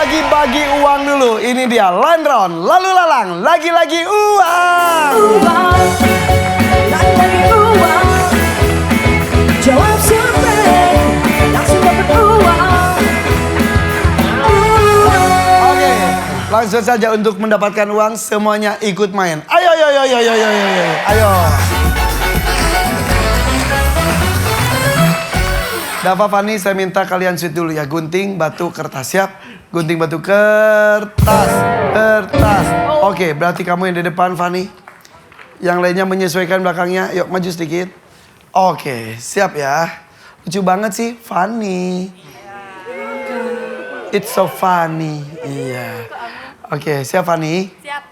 bagi-bagi uang dulu. Ini dia line round, lalu lalang, lagi-lagi uang. Lagi-lagi uang. Jawab survei, langsung dapat uang. Oke, langsung saja untuk mendapatkan uang semuanya ikut main. Ayo, ayo, ayo, ayo, ayo, ayo, ayo. Dava, Fani, saya minta kalian sweet dulu ya. Gunting, batu, kertas. Siap? Gunting, batu, kertas. Kertas. Oke, berarti kamu yang di depan, Fani. Yang lainnya menyesuaikan belakangnya. Yuk, maju sedikit. Oke, siap ya. Lucu banget sih, Fani. It's so funny. Iya. Oke, siap, Fani? Siap.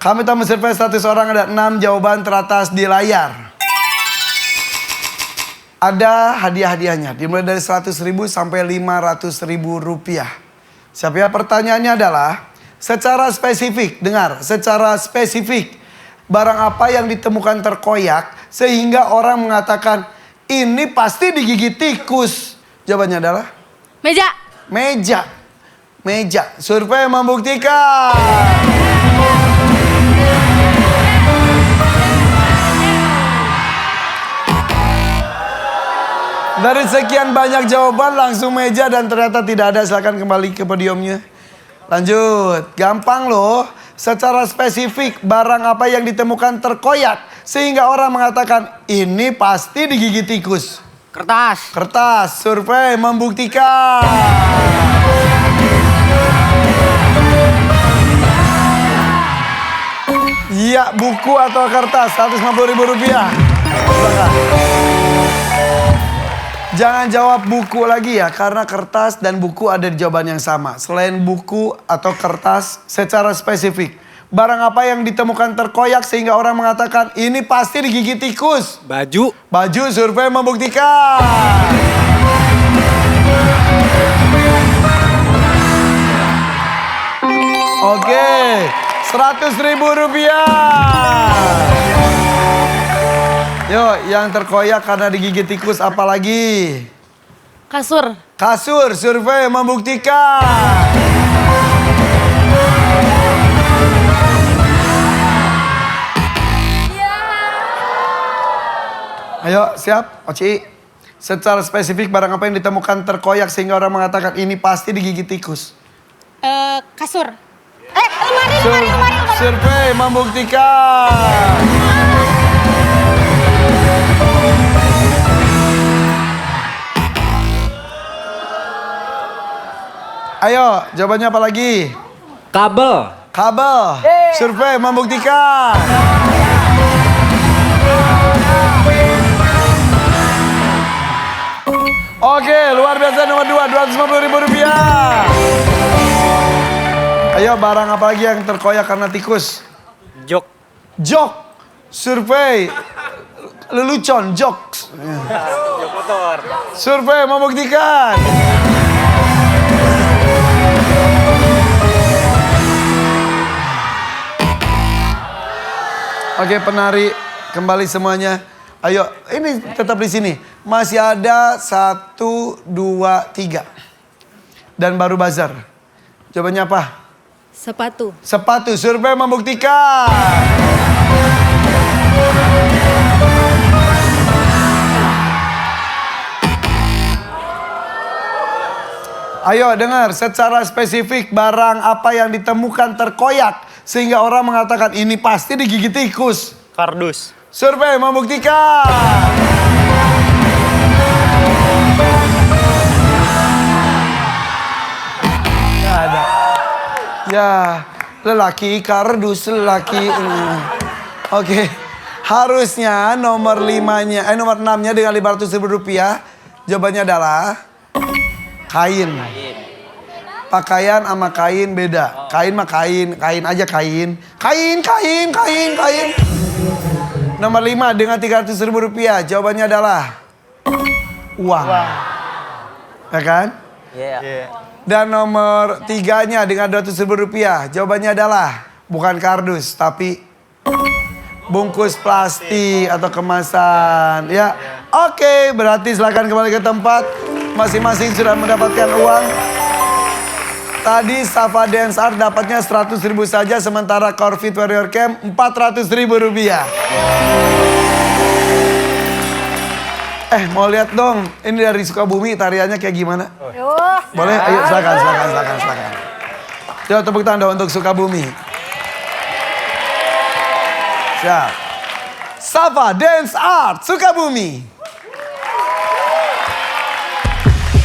Kami tamu survei 100 orang, ada 6 jawaban teratas di layar. Ada hadiah-hadiahnya, dimulai dari 100.000 sampai 500.000 rupiah. Siap ya, pertanyaannya adalah secara spesifik, dengar, secara spesifik, barang apa yang ditemukan terkoyak sehingga orang mengatakan ini pasti digigit tikus? Jawabannya adalah Meja. meja. Meja, survei membuktikan. Dari sekian banyak jawaban langsung meja dan ternyata tidak ada. Silakan kembali ke podiumnya. Lanjut, gampang loh. Secara spesifik barang apa yang ditemukan terkoyak sehingga orang mengatakan ini pasti digigit tikus? Kertas. Kertas, survei membuktikan. Iya, buku atau kertas, 150.000 rupiah. Silakan. Jangan jawab buku lagi ya, karena kertas dan buku ada di jawaban yang sama. Selain buku atau kertas, secara spesifik. Barang apa yang ditemukan terkoyak sehingga orang mengatakan ini pasti digigit tikus? Baju. Baju, survei membuktikan. Oke, 100.000 rupiah. Yuk, yang terkoyak karena digigit tikus apalagi? Kasur. Kasur, survei membuktikan. Ayo, siap, Oci. Secara spesifik barang apa yang ditemukan terkoyak sehingga orang mengatakan ini pasti digigit tikus? Kasur. Lemari. Survei membuktikan. Ayo, jawabannya apa lagi? Kabel. Kabel. Survei membuktikan. Oke, luar biasa nomor 2, 250.000 rupiah. Ayo, barang apa lagi yang terkoyak karena tikus? Jok. Jok. Survei. Lelucon, jokes. Jok motor. Survei membuktikan. Oke, penari kembali semuanya. Ayo, ini tetap di sini. Masih ada 1, 2, 3. Dan baru buzzer. Jawabannya apa? Sepatu. Sepatu, survei membuktikan. Ayo dengar, secara spesifik barang apa yang ditemukan terkoyak sehingga orang mengatakan ini pasti digigit tikus? Kardus. Survei membuktikan. Gak ada. Ya, lelaki kardus, lelaki. Oke. Harusnya nomor 5-nya, nomor 6-nya dengan 500.000 rupiah. Jawabannya adalah kain. Pakaian sama kain beda. Kain mah kain, kain aja kain. Kain. Nomor 5 dengan 300.000 rupiah. Jawabannya adalah uang. Ya kan? Iya. Dan nomor 3-nya dengan 200.000 rupiah. Jawabannya adalah bukan kardus, tapi bungkus plastik atau kemasan. Ya, oke. Berarti silakan kembali ke tempat. Masing-masing sudah mendapatkan uang. Tadi Safa Dance Art dapatnya 100.000 saja, sementara Corvid Warrior Camp 400.000 rupiah. Mau lihat dong, ini dari Sukabumi tariannya kayak gimana? Boleh? Ayo silakan. Coba tepuk tangan untuk Sukabumi. Siap. Safa Dance Art Sukabumi.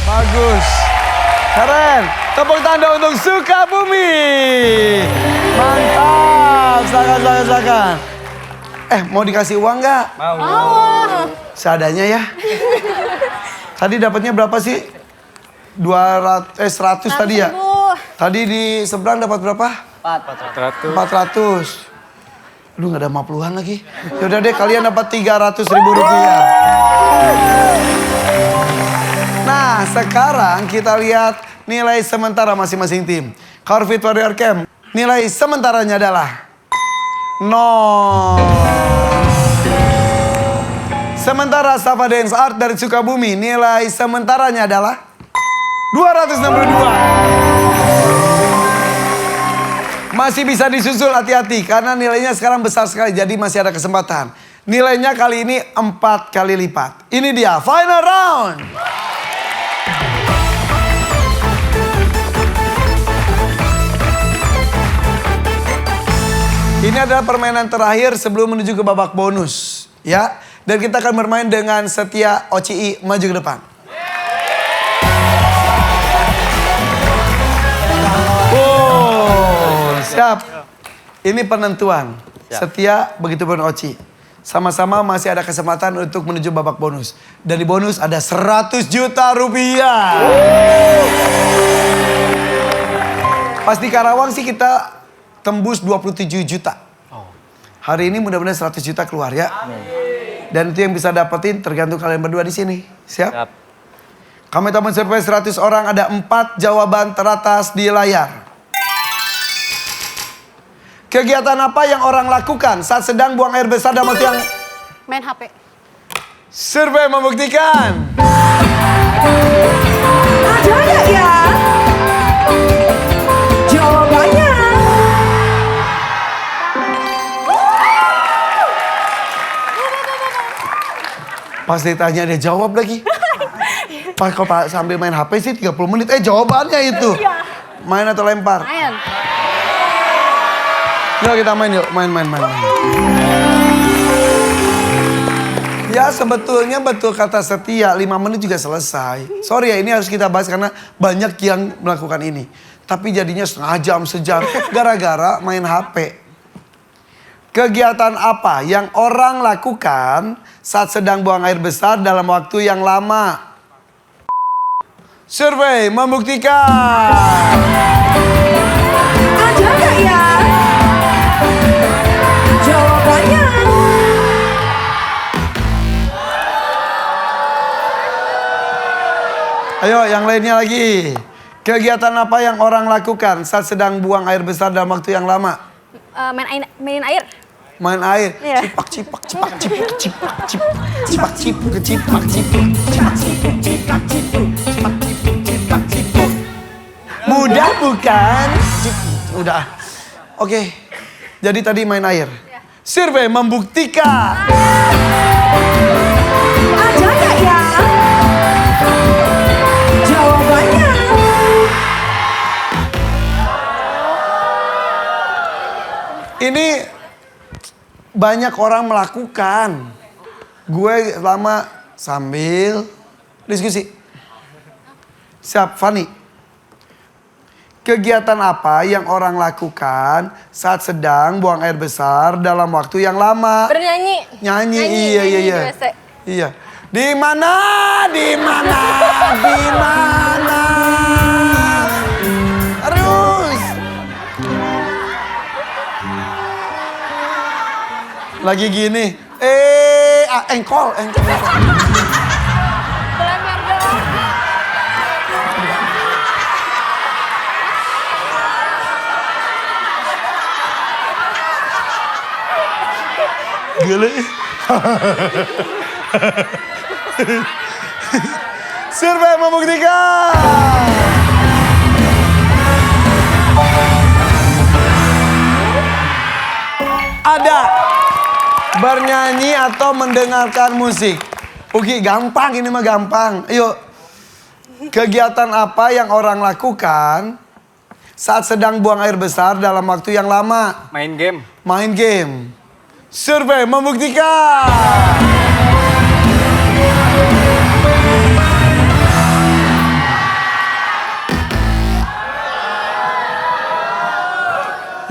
Bagus. Keren. Tepuk tangan untuk Sukabumi. Mantap. Silakan. Mau dikasih uang nggak? Mau. Seadanya ya. Tadi dapatnya berapa sih? 100 tadi ya? Tadi di seberang dapat berapa? 400. 400. Aduh, nggak ada 50-an lagi. Yaudah deh, kalian dapat 300.000 rupiah. Nah, sekarang kita lihat nilai sementara masing-masing tim. Corvid Warrior Camp, nilai sementaranya adalah 0. Sementara Safa Dance Art dari Sukabumi, nilai sementaranya adalah 262. Masih bisa disusul, hati-hati karena nilainya sekarang besar sekali, jadi masih ada kesempatan. Nilainya kali ini 4 kali lipat. Ini dia final round. Ini adalah permainan terakhir sebelum menuju ke babak bonus, ya. Dan kita akan bermain dengan Setia OCI maju ke depan. Siap. Ini penentuan. Setia begitupun Oci. Sama-sama masih ada kesempatan untuk menuju babak bonus. Dan di bonus ada 100 juta rupiah. Pas di Karawang sih kita tembus 27 juta. Hari ini mudah-mudahan 100 juta keluar ya. Dan itu yang bisa dapetin tergantung kalian berdua di sini. Siap? Siap. Kami teman survei 100 orang, ada 4 jawaban teratas di layar. Kegiatan apa yang orang lakukan saat sedang buang air besar dalam waktu yang... Main HP. Survei membuktikan. Ada nggak ya? Jawabannya. Pas ditanya dia jawab lagi. Pas kalau sambil main HP sih 30 menit. Jawabannya itu. Main atau lempar? Main. Yuk kita main yuk. Main. Ya sebetulnya betul kata Setia, 5 menit juga selesai. Sorry ya, ini harus kita bahas karena banyak yang melakukan ini. Tapi jadinya setengah jam, sejam. Gara-gara main HP. Kegiatan apa yang orang lakukan saat sedang buang air besar dalam waktu yang lama? Survei membuktikan. Ada nggak ya? Jawabannya. Ayo yang lainnya lagi. Kegiatan apa yang orang lakukan saat sedang buang air besar dalam waktu yang lama? Main air. Main air. Iya. Cipak. Mudah bukan? Udah. Oke. Jadi tadi main air. Survei membuktikan. Ada nggak ya? Jawabannya. Ini banyak orang melakukan. Gue lama sambil diskusi. Siap, Fani. Kegiatan apa yang orang lakukan saat sedang buang air besar dalam waktu yang lama? Bernyanyi. Nyanyi, Nyanyi iya. di WC. Iya. Di mana? Terus. Lagi gini. Engkol. Belamar dong. Gila. Survei membuktikan. Ada. Bernyanyi atau mendengarkan musik. Oke, gampang ini mah gampang. Ayo. Kegiatan apa yang orang lakukan saat sedang buang air besar dalam waktu yang lama? Main game. Main game. Survei membuktikan.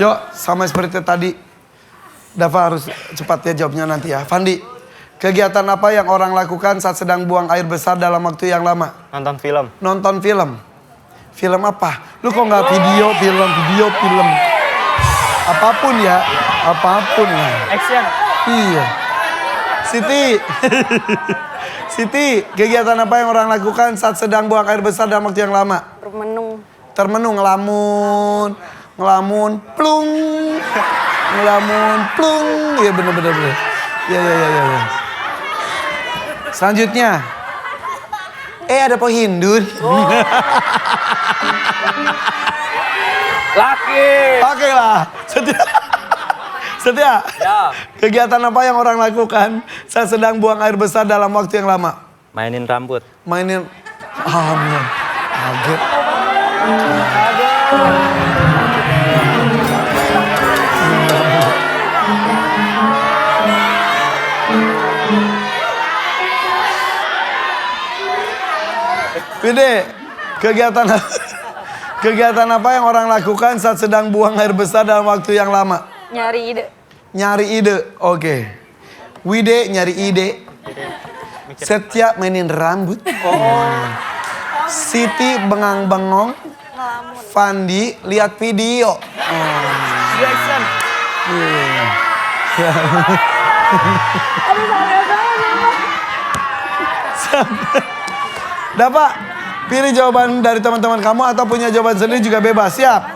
Yuk, sama seperti tadi. Dava harus cepat ya jawabnya nanti ya. Fandi, kegiatan apa yang orang lakukan saat sedang buang air besar dalam waktu yang lama? Nonton film. Nonton film. Film apa? Lu kok nggak video, film. Apapun ya, apapun lah. Action. Iya. Siti. Siti, kegiatan apa yang orang lakukan saat sedang buang air besar dalam waktu yang lama? Termenung. Termenung, ngelamun, plung. Ngelamun, plung. Iya bener. Iya. Selanjutnya. Ada pohindun. Laki. Oke lah. Setia. Ya. Kegiatan apa yang orang lakukan saat sedang buang air besar dalam waktu yang lama? Mainin rambut. Mainin. Amin. Kaget. Vide, kegiatan apa yang orang lakukan saat sedang buang air besar dalam waktu yang lama? Nyari ide. Nyari ide, oke. Wide nyari ide. Setia mainin rambut. Siti bengang-bengong. Fandi lihat video. Jackson. Dapat pilih jawaban dari teman-teman kamu atau punya jawaban sendiri juga bebas. Siap.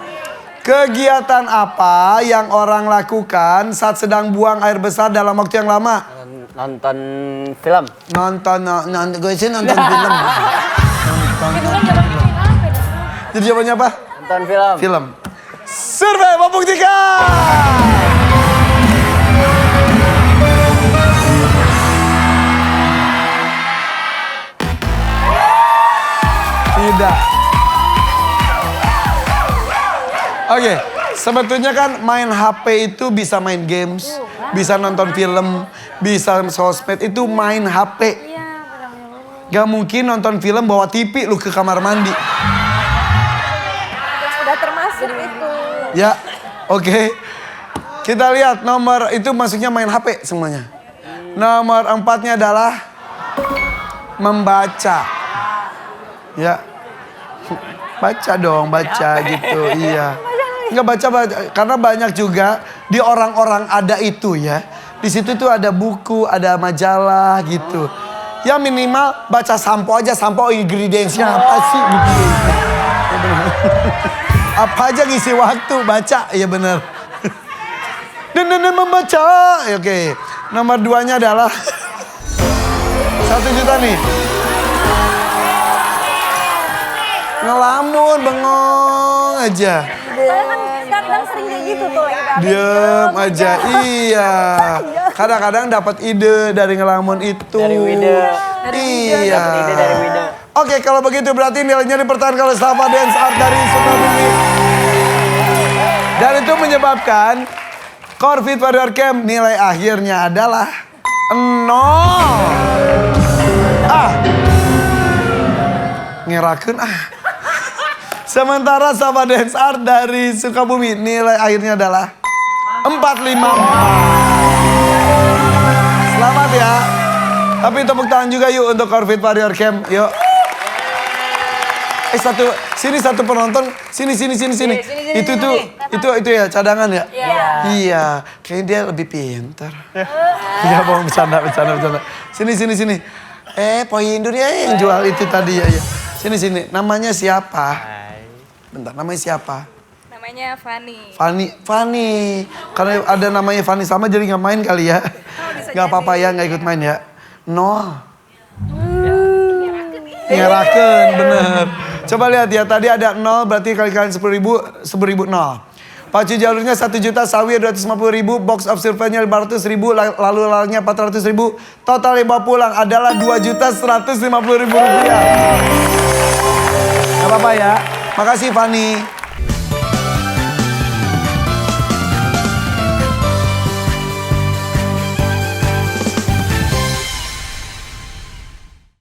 Kegiatan apa yang orang lakukan saat sedang buang air besar dalam waktu yang lama? Nonton film. Nonton gue sih nonton film. Jadi jawabannya apa? Nonton film. Film. Survei membuktikan. Tidak. Oke, sebetulnya kan main HP itu bisa main games, bisa nonton film, bisa sosmed, itu main HP. Gak mungkin nonton film bawa TV lu ke kamar mandi. Sudah termasuk itu. Ya, oke. Kita lihat nomor itu maksudnya main HP semuanya. Nomor 4-nya adalah membaca. Ya. Baca dong, baca gitu. Iya. Enggak baca karena banyak juga di orang-orang ada itu ya. Di situ tuh ada buku, ada majalah gitu. Ya minimal baca sampo aja, sampo ingredientsnya apa sih gitu. Apa aja ngisi waktu baca, ya bener. Dan membaca. Oke. Nomor 2-nya adalah 1 juta nih. Ngelamun, bengong aja. Saya kan kadang sering kayak gitu tuh. Diem aja, iya. Kadang-kadang dapat ide dari ngelamun itu. Dari Wida. Iya. Ide dari Wida. Oke, kalau begitu berarti nilainya dipertahankan oleh Salva Dance Art dari Sukabumi. Dan itu menyebabkan Corvid Warrior Camp nilai akhirnya adalah 0. Ngerakeun Sementara Salva Dance Art dari Sukabumi nilai akhirnya adalah 454. Selamat ya. Tapi tepuk tangan juga yuk untuk Corvid Warrior Camp. Yuk. Satu penonton. Sini. Itu ya cadangan ya? Iya. Kayaknya dia lebih pintar. Iya, mau bercanda. Sini. Poindur ya yang jual itu tadi ya. Sini. Namanya siapa? Bentar, namanya siapa? Namanya Fani. Fani. Karena ada namanya Fani sama jadi nggak main kali ya. Nggak apa-apa ya, nggak ikut main ya. Ngerakeun, bener. Coba lihat ya, tadi ada 0 berarti kali-kali 10.000, 10.000 0. Pacu jalurnya 1 juta, Sawi 250.000, box of silvernya 500.000, lalu lalanya 400.000. Total yang bawa pulang adalah 2.150.000 rupiah. Gak apa-apa ya. Makasih Fani.